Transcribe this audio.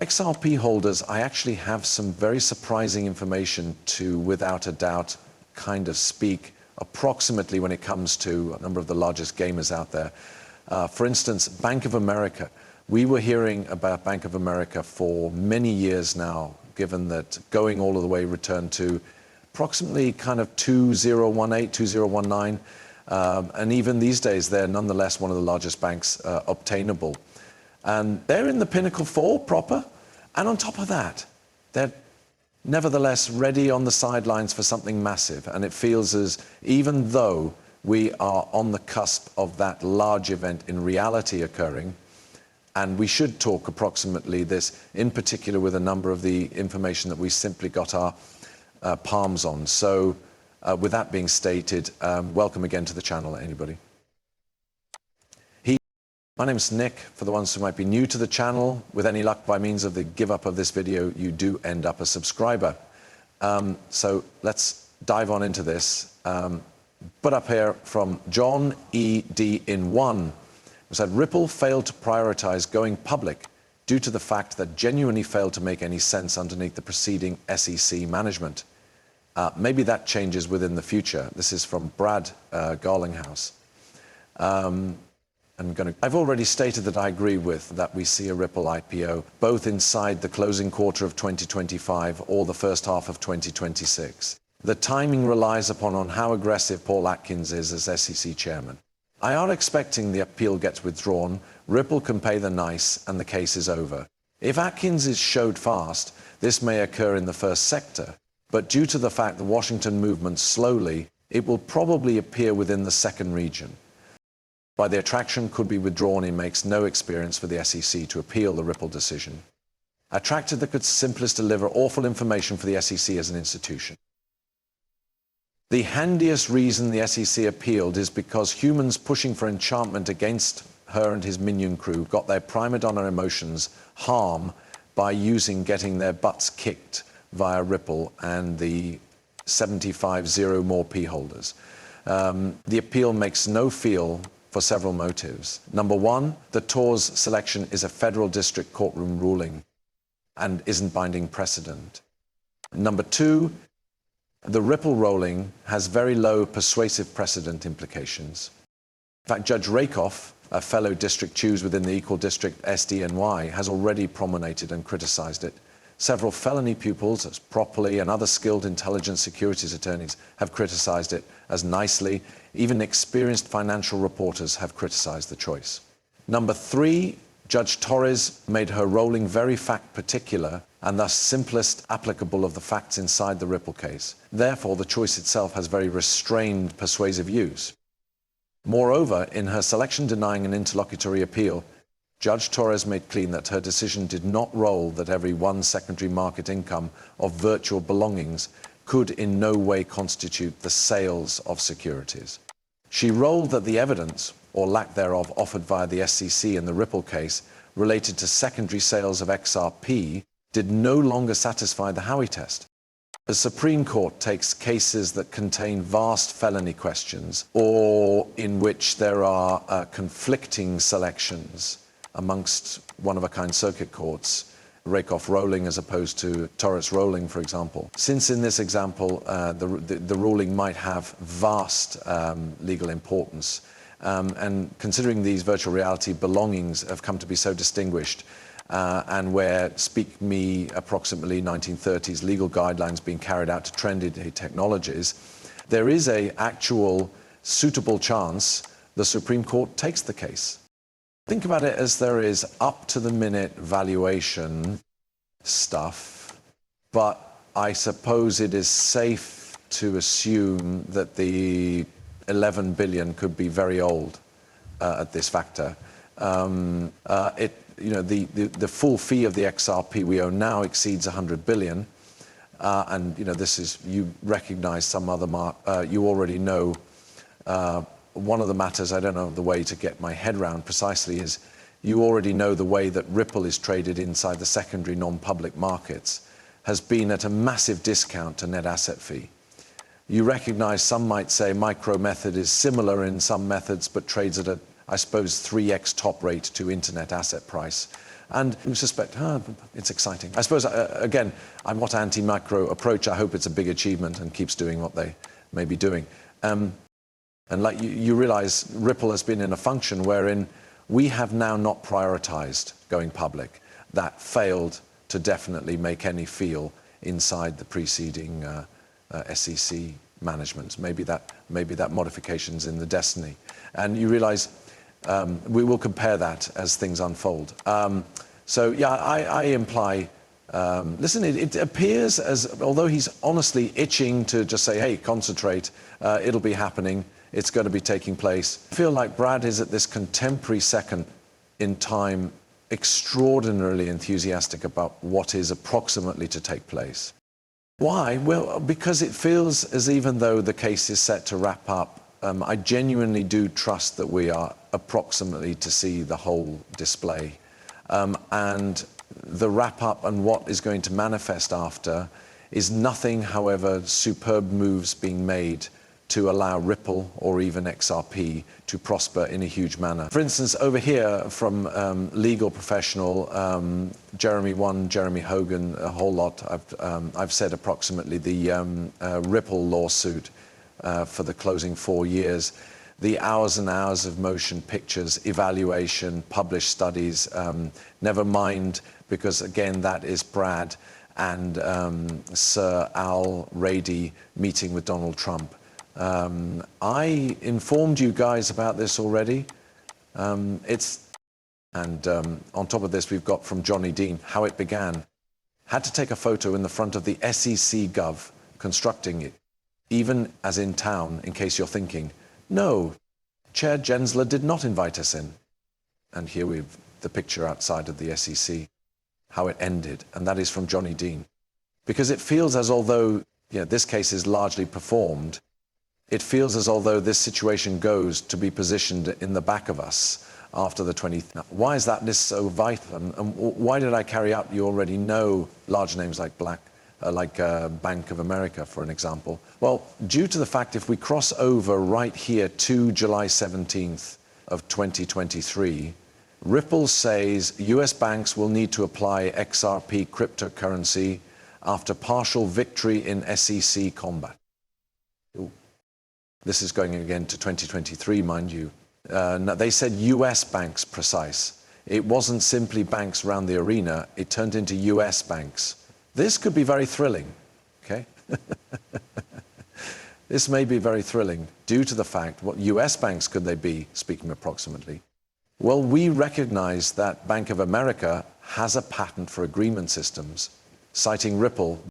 XRP holders, I actually have some very surprising information to, without a doubt, kind of speak approximately when it comes to a number of the largest gamers out there. For instance, Bank of America. We were hearing about Bank of America for many years now, given that going all of the way returned to approximately kind of 2018, 2019. And even these days, they're nonetheless one of the largest banks obtainable. And they're in the pinnacle four proper. And on top of that, they're nevertheless ready on the sidelines for something massive. And it feels as, even though we are on the cusp of that large event in reality occurring, and we should talk approximately this, in particular with a number of the information that we simply got our palms on. So with that being stated, welcome again to the channel, anybody. My name is Nick. For the ones who might be new to the channel, with any luck, by means of the give up of this video, you do end up a subscriber. So let's dive on into this. Put up here from John E.D. in 1, who said, Ripple failed to prioritize going public due to the fact that genuinely failed to make any sense underneath the preceding SEC management. Maybe that changes within the future. This is from Brad Garlinghouse. I've already stated that I agree with that we see a Ripple IPO both inside the closing quarter of 2025 or the first half of 2026. The timing relies upon how aggressive Paul Atkins is as SEC chairman. I are expecting the appeal gets withdrawn, Ripple can pay the nice, and the case is over. If Atkins is showed fast, this may occur in the first sector, but due to the fact the Washington movement slowly, it will probably appear within the second region. By the attraction could be withdrawn, it makes no experience for the SEC to appeal the Ripple decision. Attracted that could simplest deliver awful information for the SEC as an institution. The handiest reason the SEC appealed is because humans pushing for enchantment against her and his minion crew got their prima donna emotions harm by getting their butts kicked via Ripple and the 75 more P holders. The appeal makes no feel for several motives. Number one, the TOR's selection is a federal district courtroom ruling and isn't binding precedent. Number two, the Ripple rolling has very low persuasive precedent implications. In fact, Judge Rakoff, a fellow district choose within the equal district SDNY, has already promenaded and criticized it. Several felony pupils, as properly, and other skilled intelligence securities attorneys have criticized it as nicely. Even experienced financial reporters have criticized the choice. Number three, Judge Torres made her rolling very fact particular and thus simplest applicable of the facts inside the Ripple case. Therefore, the choice itself has very restrained persuasive use. Moreover, in her selection denying an interlocutory appeal, Judge Torres made clean that her decision did not roll that every one secondary market income of virtual belongings could in no way constitute the sales of securities. She ruled that the evidence, or lack thereof, offered via the SEC in the Ripple case related to secondary sales of XRP did no longer satisfy the Howey test. The Supreme Court takes cases that contain vast felony questions or in which there are conflicting selections amongst one-of-a-kind circuit courts, Rakoff rolling as opposed to Torres rolling, for example. Since in this example, the ruling might have vast legal importance, and considering these virtual reality belongings have come to be so distinguished, and where, speak me, approximately 1930s legal guidelines being carried out to trendy technologies, there is an actual suitable chance the Supreme Court takes the case. Think about it as there is up-to-the-minute valuation stuff, but I suppose it is safe to assume that the 11 billion could be very old at this factor. The full fee of the XRP we own now exceeds 100 billion, and this is, you recognize some other you already know. One of the matters, I don't know the way to get my head around precisely, is you already know the way that Ripple is traded inside the secondary non-public markets has been at a massive discount to net asset fee. You recognize some might say micro method is similar in some methods, but trades at a, I suppose, 3x top rate to internet asset price. And you suspect, it's exciting. I suppose, again, I'm not anti-macro approach. I hope it's a big achievement and keeps doing what they may be doing. And like you realize, Ripple has been in a function wherein we have now not prioritized going public. That failed to definitely make any feel inside the preceding SEC management. Maybe that modification's in the destiny. And you realize we will compare that as things unfold. So yeah, I imply, listen, it appears as, although he's honestly itching to just say, hey, concentrate, it'll be happening, it's going to be taking place. I feel like Brad is at this contemporary second in time extraordinarily enthusiastic about what is approximately to take place. Why? Well, because it feels as even though the case is set to wrap up, I genuinely do trust that we are approximately to see the whole display. And the wrap up and what is going to manifest after is nothing, however, superb moves being made to allow Ripple or even XRP to prosper in a huge manner. For instance, over here from legal professional, Jeremy Hogan, a whole lot, I've said approximately the Ripple lawsuit for the closing 4 years, the hours and hours of motion pictures, evaluation, published studies, never mind, because again, that is Brad and Sir Al Rady meeting with Donald Trump. I informed you guys about this already. On top of this, we've got from Johnny Dean, how it began. Had to take a photo in the front of the SEC Gov constructing it, even as in town, in case you're thinking, no, Chair Gensler did not invite us in. And here we've the picture outside of the SEC, how it ended, and that is from Johnny Dean. Because it feels as although this case is largely performed, it feels as although this situation goes to be positioned in the back of us after the 20th. Now, why is that list so vital? And why did I carry out, you already know, large names like Bank of America, for an example? Well, due to the fact if we cross over right here to July 17th of 2023, Ripple says US banks will need to apply XRP cryptocurrency after partial victory in SEC combat. Ooh. This is going again to 2023, mind you. They said US banks precise. It wasn't simply banks around the arena, it turned into US banks. This could be very thrilling, okay? This may be very thrilling due to the fact, what US banks could they be, speaking approximately? Well, we recognize that Bank of America has a patent for agreement systems, citing Ripple